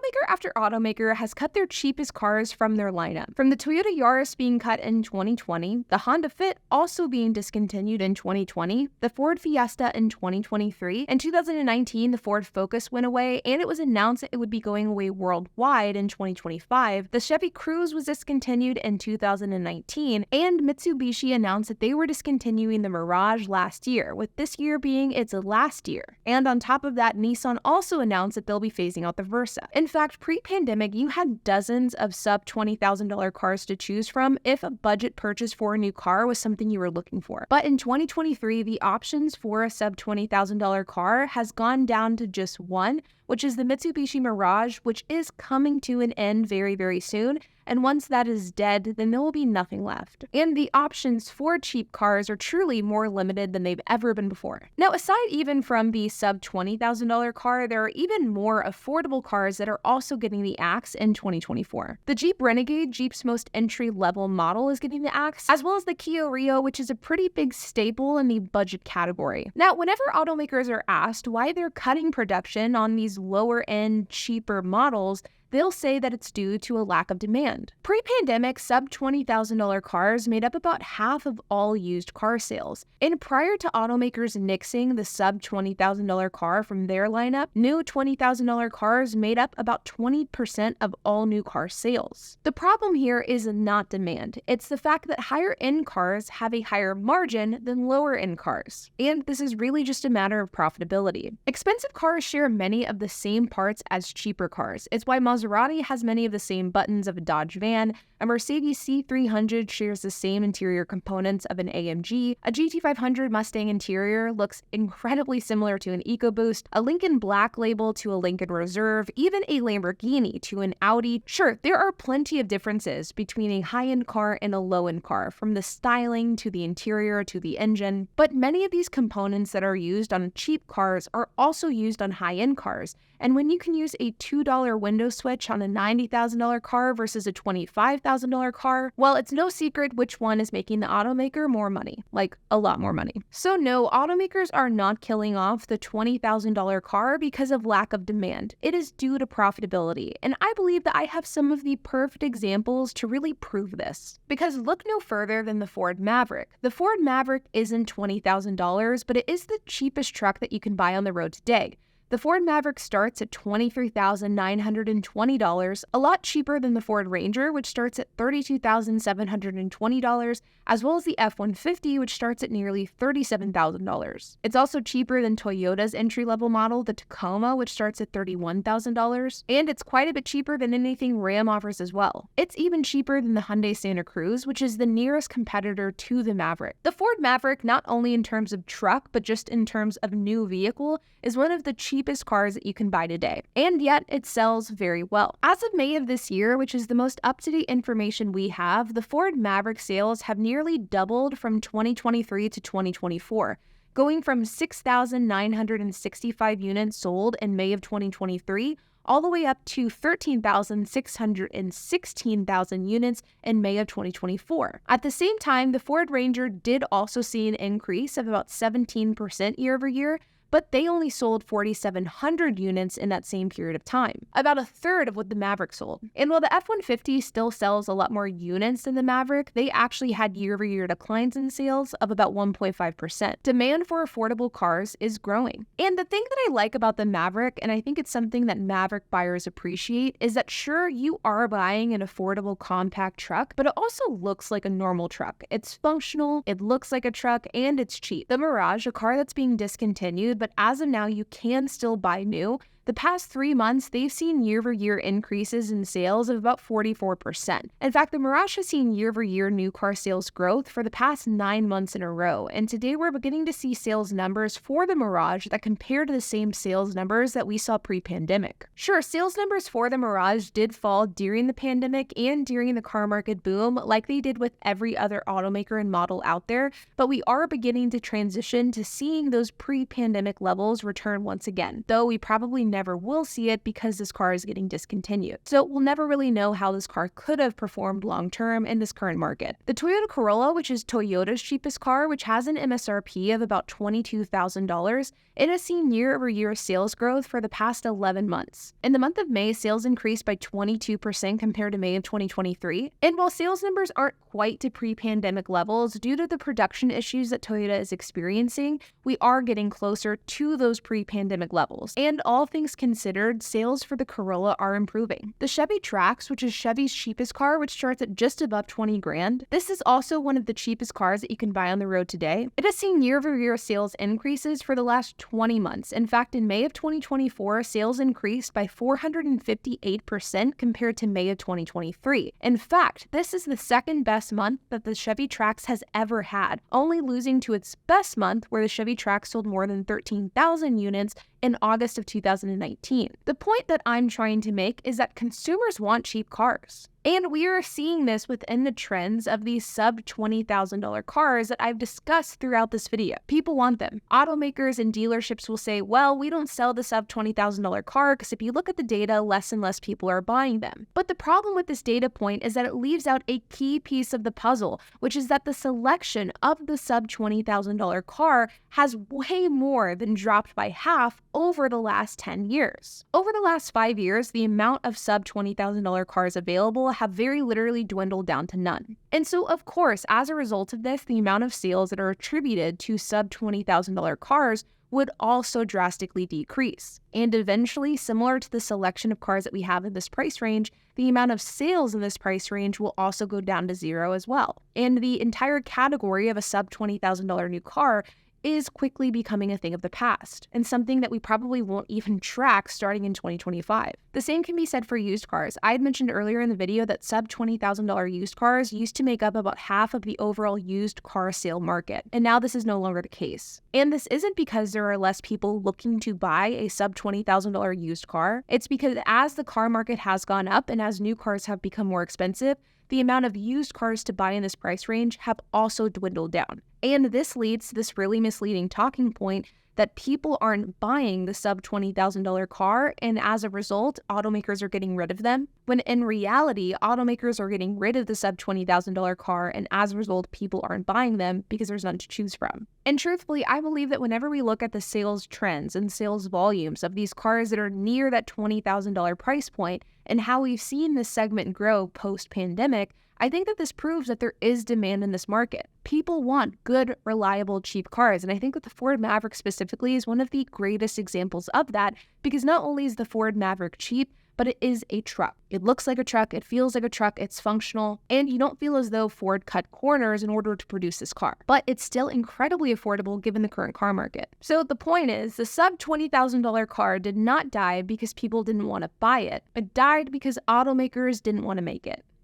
Automaker after automaker has cut their cheapest cars from their lineup. From the Toyota Yaris being cut in 2020, the Honda Fit also being discontinued in 2020, the Ford Fiesta in 2023. In 2019, the Ford Focus went away, and it was announced that it would be going away worldwide in 2025. The Chevy Cruze was discontinued in 2019, and Mitsubishi announced that they were discontinuing the Mirage last year, with this year being its last year. And on top of that, Nissan also announced that they'll be phasing out the Versa. In fact, pre-pandemic, you had dozens of sub $20,000 cars to choose from if a budget purchase for a new car was something you were looking for. But in 2023, the options for a sub $20,000 car has gone down to just one, which is the Mitsubishi Mirage, which is coming to an end very, very soon. And once that is dead, then there will be nothing left. And the options for cheap cars are truly more limited than they've ever been before. Now, aside even from the sub $20,000 car, there are even more affordable cars that are also getting the axe in 2024. The Jeep Renegade, Jeep's most entry-level model, is getting the axe, as well as the Kia Rio, which is a pretty big staple in the budget category. Now, whenever automakers are asked why they're cutting production on these lower-end, cheaper models, they'll say that it's due to a lack of demand. Pre-pandemic, sub $20,000 cars made up about half of all used car sales. And prior to automakers nixing the sub $20,000 car from their lineup, new $20,000 cars made up about 20% of all new car sales. The problem here is not demand. It's the fact that higher-end cars have a higher margin than lower-end cars. And this is really just a matter of profitability. Expensive cars share many of the same parts as cheaper cars. It's why Maserati has many of the same buttons of a Dodge van, a Mercedes C300 shares the same interior components of an AMG, a GT500 Mustang interior looks incredibly similar to an EcoBoost, a Lincoln Black Label to a Lincoln Reserve, even a Lamborghini to an Audi. Sure, there are plenty of differences between a high-end car and a low-end car, from the styling to the interior to the engine, but many of these components that are used on cheap cars are also used on high-end cars. And when you can use a $2 window switch on a $90,000 car versus a $25,000 car, well, it's no secret which one is making the automaker more money, like a lot more money. So no, automakers are not killing off the $20,000 car because of lack of demand. It is due to profitability, and I believe that I have some of the perfect examples to really prove this. Because look no further than the Ford Maverick. The Ford Maverick isn't $20,000, but it is the cheapest truck that you can buy on the road today. The Ford Maverick starts at $23,920, a lot cheaper than the Ford Ranger, which starts at $32,720, as well as the F-150, which starts at nearly $37,000. It's also cheaper than Toyota's entry-level model, the Tacoma, which starts at $31,000, and it's quite a bit cheaper than anything Ram offers as well. It's even cheaper than the Hyundai Santa Cruz, which is the nearest competitor to the Maverick. The Ford Maverick, not only in terms of truck, but just in terms of new vehicle, is one of the cheapest cars that you can buy today, and yet it sells very well. As of May of this year, which is the most up-to-date information we have, the Ford Maverick sales have nearly doubled from 2023 to 2024, going from 6,965 units sold in May of 2023 all the way up to 13,616 units in May of 2024. At the same time, the Ford Ranger did also see an increase of about 17% year over year, but they only sold 4,700 units in that same period of time, about a third of what the Maverick sold. And while the F-150 still sells a lot more units than the Maverick, they actually had year-over-year declines in sales of about 1.5%. Demand for affordable cars is growing. And the thing that I like about the Maverick, and I think it's something that Maverick buyers appreciate, is that sure, you are buying an affordable compact truck, but it also looks like a normal truck. It's functional, it looks like a truck, and it's cheap. The Mirage, a car that's being discontinued, but as of now, you can still buy new. The past 3 months, they've seen year-over-year increases in sales of about 44%. In fact, the Mirage has seen year-over-year new car sales growth for the past 9 months in a row, and today we're beginning to see sales numbers for the Mirage that compare to the same sales numbers that we saw pre-pandemic. Sure, sales numbers for the Mirage did fall during the pandemic and during the car market boom, like they did with every other automaker and model out there, but we are beginning to transition to seeing those pre-pandemic levels return once again, though we probably never never will see it because this car is getting discontinued. So we'll never really know how this car could have performed long-term in this current market. The Toyota Corolla, which is Toyota's cheapest car, which has an MSRP of about $22,000, it has seen year-over-year sales growth for the past 11 months. In the month of May, sales increased by 22% compared to May of 2023. And while sales numbers aren't quite to pre-pandemic levels due to the production issues that Toyota is experiencing, we are getting closer to those pre-pandemic levels. And all things considered, sales for the Corolla are improving. The Chevy Trax, which is Chevy's cheapest car, which starts at just above $20,000. This is also one of the cheapest cars that you can buy on the road today. It has seen year-over-year sales increases for the last 20 months. In fact, in May of 2024, sales increased by 458% compared to May of 2023. In fact, this is the second best month that the Chevy Trax has ever had, only losing to its best month where the Chevy Trax sold more than 13,000 units in August of 2019. The point that I'm trying to make is that consumers want cheap cars. And we are seeing this within the trends of these sub $20,000 cars that I've discussed throughout this video. People want them. Automakers and dealerships will say, well, we don't sell the sub $20,000 car because if you look at the data, less and less people are buying them. But the problem with this data point is that it leaves out a key piece of the puzzle, which is that the selection of the sub $20,000 car has way more than dropped by half over the last 10 years. Over the last 5 years, the amount of sub $20,000 cars available have very literally dwindled down to none. And so, of course, as a result of this, the amount of sales that are attributed to sub $20,000 cars would also drastically decrease. And eventually, similar to the selection of cars that we have in this price range, the amount of sales in this price range will also go down to zero as well. And the entire category of a sub $20,000 new car is quickly becoming a thing of the past, and something that we probably won't even track starting in 2025. The same can be said for used cars. I had mentioned earlier in the video that sub $20,000 used cars used to make up about half of the overall used car sale market, and now this is no longer the case. And this isn't because there are less people looking to buy a sub $20,000 used car. It's because as the car market has gone up and as new cars have become more expensive, the amount of used cars to buy in this price range have also dwindled down. And this leads to this really misleading talking point that people aren't buying the sub $20,000 car, and as a result, automakers are getting rid of them, when in reality, automakers are getting rid of the sub $20,000 car, and as a result, people aren't buying them because there's none to choose from. And truthfully, I believe that whenever we look at the sales trends and sales volumes of these cars that are near that $20,000 price point, and how we've seen this segment grow post-pandemic, I think that this proves that there is demand in this market. People want good, reliable, cheap cars, and I think that the Ford Maverick specifically is one of the greatest examples of that, because not only is the Ford Maverick cheap, but it is a truck. It looks like a truck, it feels like a truck, it's functional, and you don't feel as though Ford cut corners in order to produce this car. But it's still incredibly affordable given the current car market. So the point is, the sub $20,000 car did not die because people didn't want to buy it. It died because automakers didn't want to make it.